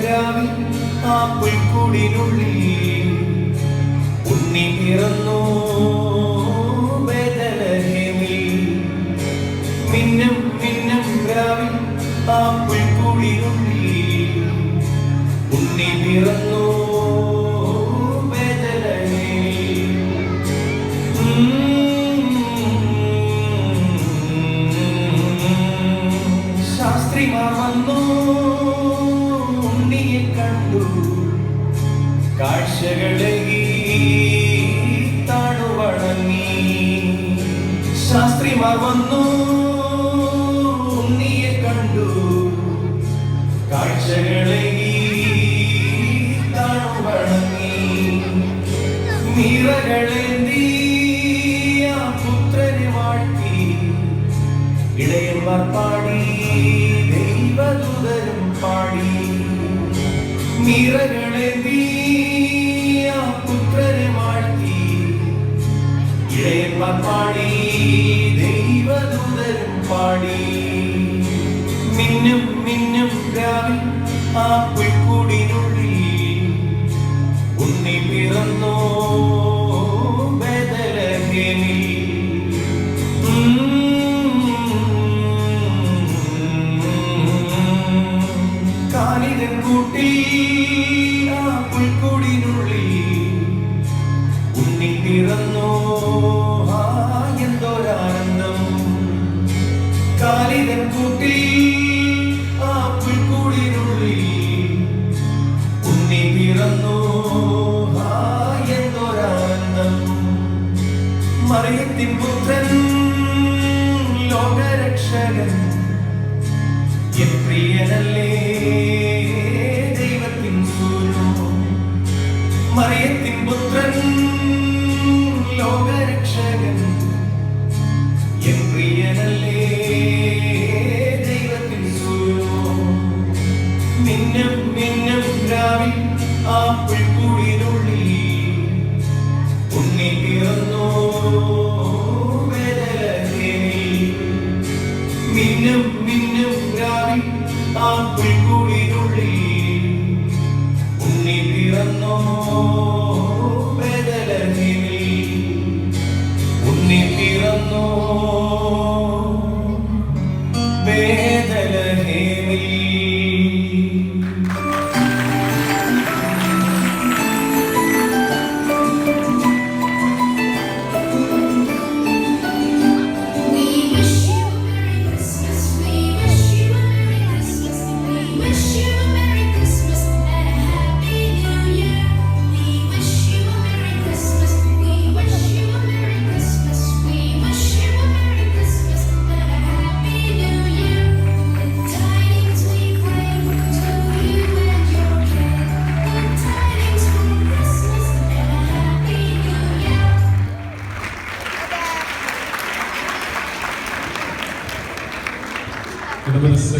രാവിൽ ആ പുൽക്കൂടിനുള്ളിൽ ഉണ്ണി പിറന്നു ബേത്ലഹേമിൽ. മിന്നും മിന്നും രാവിൽ ആ പുൽക്കൂടിനുള്ളിൽ ഉണ്ണി പിറന്നു ബേത്ലഹേമിൽ. ശാസ്ത്രിമാർ വന്നു ഉണ്ണിയെ കണ്ടു, കാഴ്ചകളേകി താണുവണങ്ങി. ശാസ്ത്രിമാർ വന്നു ഉണ്ണിയെ കണ്ടു, കാഴ്ചകളേകി താണുവണങ്ങി. നിറകളേന്തി ആ പുത്രനെ വാഴ്ത്തി ഇടയന്മാർ പാടി, ദൈവദൂതരും പാടി. നിറകളേന്തി ആ പുത്രനെ വാഴ്ത്തി ഇടയന്മാർ പാടി, ദൈവദൂതരും പാടി. മിന്നും മിന്നും രാവിൽ ആ പുൽക്കൂടിനുള്ളിൽ ഉണ്ണി പിറന്നു ബേത്ലഹേമിൽ. കാലിതൻ കൂട്ടിൽ ആ പുൽക്കൂടിനുള്ളിൽ ഉണ്ണി പിറന്നു, എന്തൊരാനന്ദം. കാലിതൻ കൂട്ടിൽ ആ പുൽക്കൂടിനുള്ളിൽ ഉണ്ണി പിറന്നു, എന്തൊരാനന്ദം. മറിയത്തിൻ പുത്രൻ ലോകരക്ഷകൻ, എൻ പ്രിയനല്ലേ ദൈവത്തിൻ സൂനു. മറിയത്തിൻ പുത്രൻ ലോകരക്ഷകൻ, എൻ പ്രിയനല്ലേ ദൈവത്തിൻ സൂനു. മിന്നും മിന്നും രാവിൽ ആ പുൽക്കൂടിനുള്ളിൽ ഉണ്ണി പിറന്നു ബേത്ലഹേമിൽ. മിന്നും മിന്നും രാവിൽ ആ